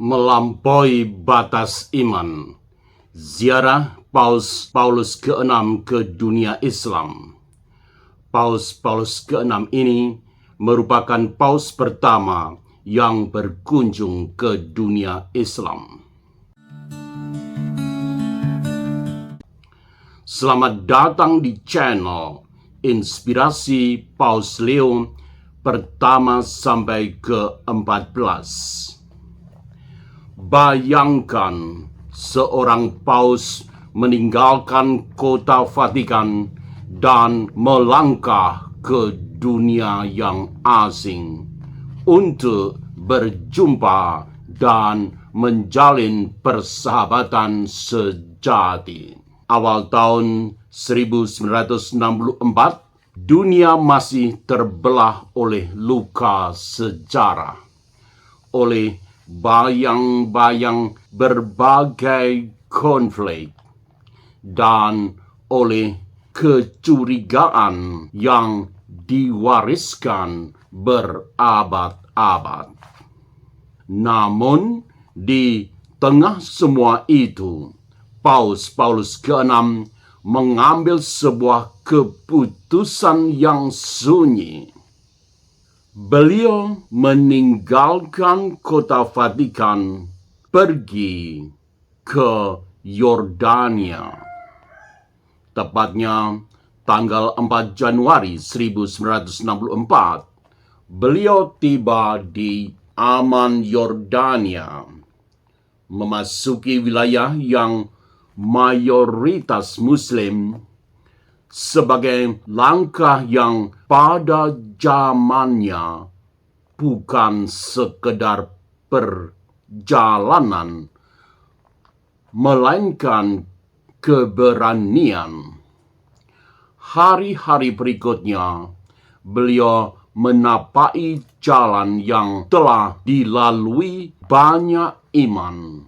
Melampaui batas iman. Ziarah Paus ke-6 ke dunia Islam. Paus ke-6 ini merupakan paus pertama yang berkunjung ke dunia Islam. Selamat datang di channel Inspirasi Paus Leo pertama sampai ke-14. Bayangkan seorang paus meninggalkan kota Vatikan dan melangkah ke dunia yang asing untuk berjumpa dan menjalin persahabatan sejati. Awal tahun 1964, dunia masih terbelah oleh luka sejarah, oleh bayang-bayang berbagai konflik, dan oleh kecurigaan yang diwariskan berabad-abad. Namun, di tengah semua itu, Paus ke-6 mengambil sebuah keputusan yang sunyi. Beliau meninggalkan kota Vatikan, pergi ke Yordania. Tepatnya tanggal 4 Januari 1964, beliau tiba di Amman, Yordania, memasuki wilayah yang mayoritas Muslim sebagai langkah yang pada zamannya bukan sekedar perjalanan, melainkan keberanian. Hari-hari berikutnya, beliau menapai jalan yang telah dilalui banyak iman.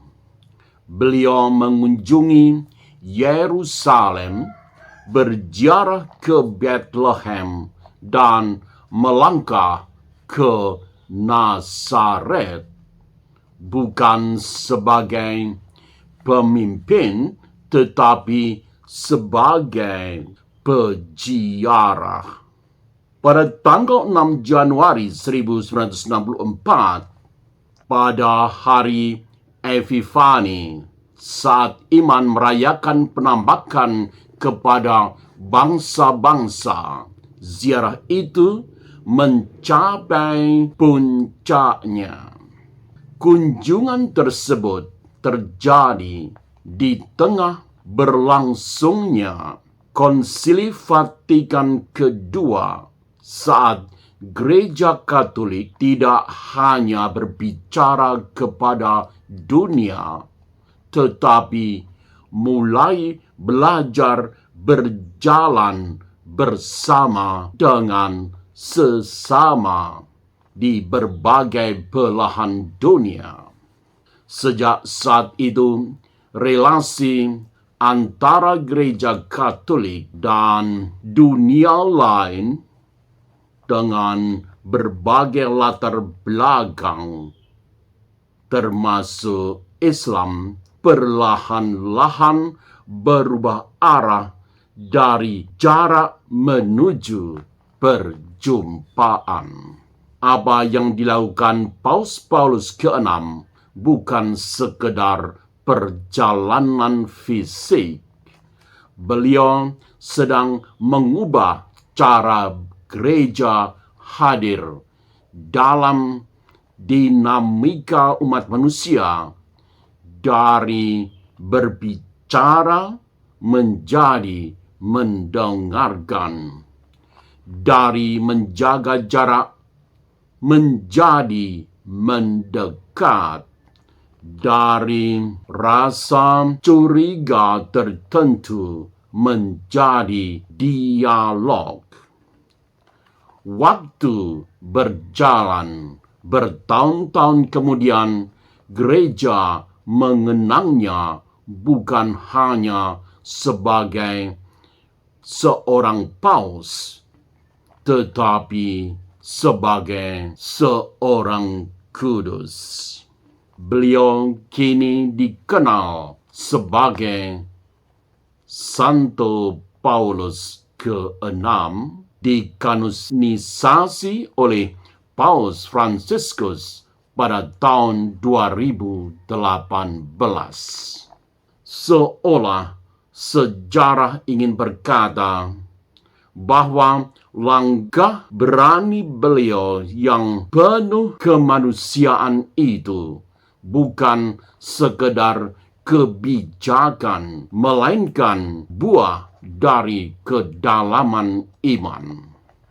Beliau mengunjungi Yerusalem, berziarah ke Bethlehem, dan melangkah ke Nazaret, bukan sebagai pemimpin tetapi sebagai peziarah. Pada tanggal 6 Januari 1964, pada hari Epifani, saat iman merayakan penambakan kepada bangsa-bangsa, ziarah itu mencapai puncaknya. Kunjungan tersebut terjadi di tengah berlangsungnya Konsili Vatikan kedua, saat Gereja Katolik tidak hanya berbicara kepada dunia, tetapi mulai belajar berjalan bersama dengan sesama di berbagai belahan dunia. Sejak saat itu, relasi antara Gereja Katolik dan dunia lain dengan berbagai latar belakang, termasuk Islam, perlahan-lahan berubah arah dari jarak menuju perjumpaan. Apa yang dilakukan Paus ke-6 bukan sekedar perjalanan fisik. Beliau sedang mengubah cara gereja hadir dalam dinamika umat manusia, dari berbicara menjadi mendengarkan, dari menjaga jarak menjadi mendekat, dari rasa curiga tertentu menjadi dialog. Waktu berjalan, bertahun-tahun kemudian gereja mengenangnya bukan hanya sebagai seorang paus, tetapi sebagai seorang kudus. Beliau kini dikenal sebagai Santo Paulus ke-6, dikanonisasi oleh Paus Fransiskus pada tahun 2018. Seolah sejarah ingin berkata bahwa langkah berani beliau yang penuh kemanusiaan itu bukan sekedar kebijakan, melainkan buah dari kedalaman iman.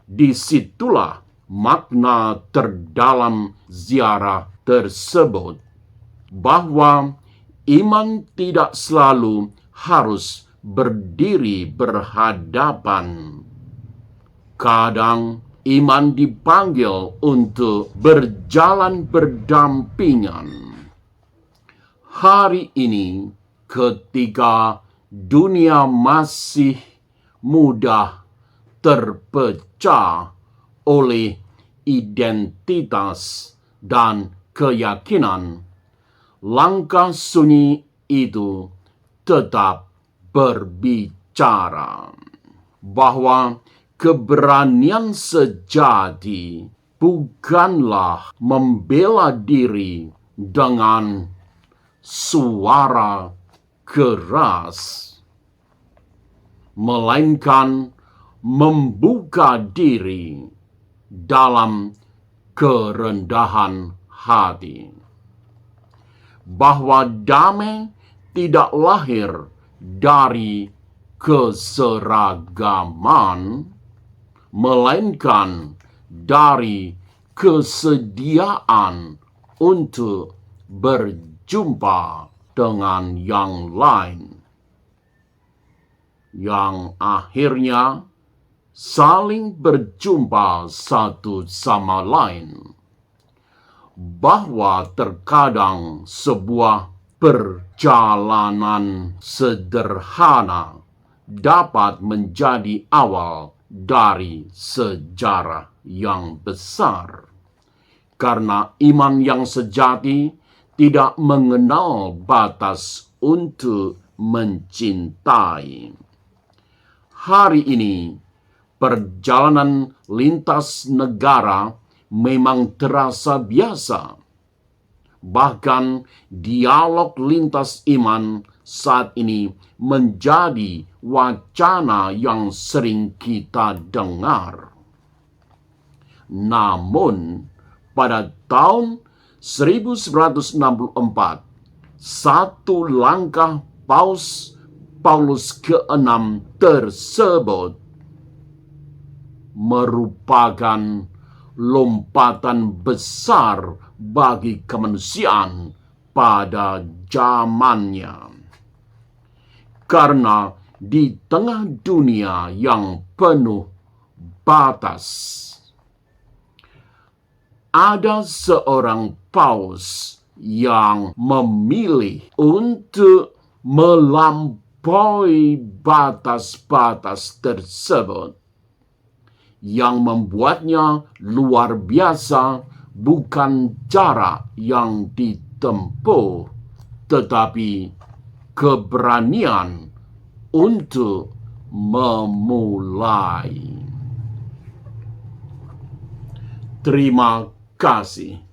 Disitulah makna terdalam ziarah tersebut, bahwa iman tidak selalu harus berdiri berhadapan. Kadang iman dipanggil untuk berjalan berdampingan. Hari ini, ketika dunia masih mudah terpecah oleh identitas dan keyakinan, langkah sunyi itu tetap berbicara bahwa keberanian sejati bukanlah membela diri dengan suara keras, melainkan membuka diri dalam kerendahan hati. Bahwa damai tidak lahir dari keseragaman, melainkan dari kesediaan untuk berjumpa dengan yang lain, yang akhirnya saling berjumpa satu sama lain. Bahwa terkadang sebuah perjalanan sederhana dapat menjadi awal dari sejarah yang besar. Karena iman yang sejati tidak mengenal batas untuk mencintai. Hari ini, perjalanan lintas negara memang terasa biasa. Bahkan dialog lintas iman saat ini menjadi wacana yang sering kita dengar. Namun, pada tahun 1964, satu langkah Paus Paulus ke-6 tersebut merupakan lompatan besar bagi kemanusiaan pada zamannya. Karena di tengah dunia yang penuh batas, ada seorang paus yang memilih untuk melampaui batas-batas tersebut, yang membuatnya luar biasa. Bukan jarak yang ditempuh, tetapi keberanian untuk memulai. Terima kasih.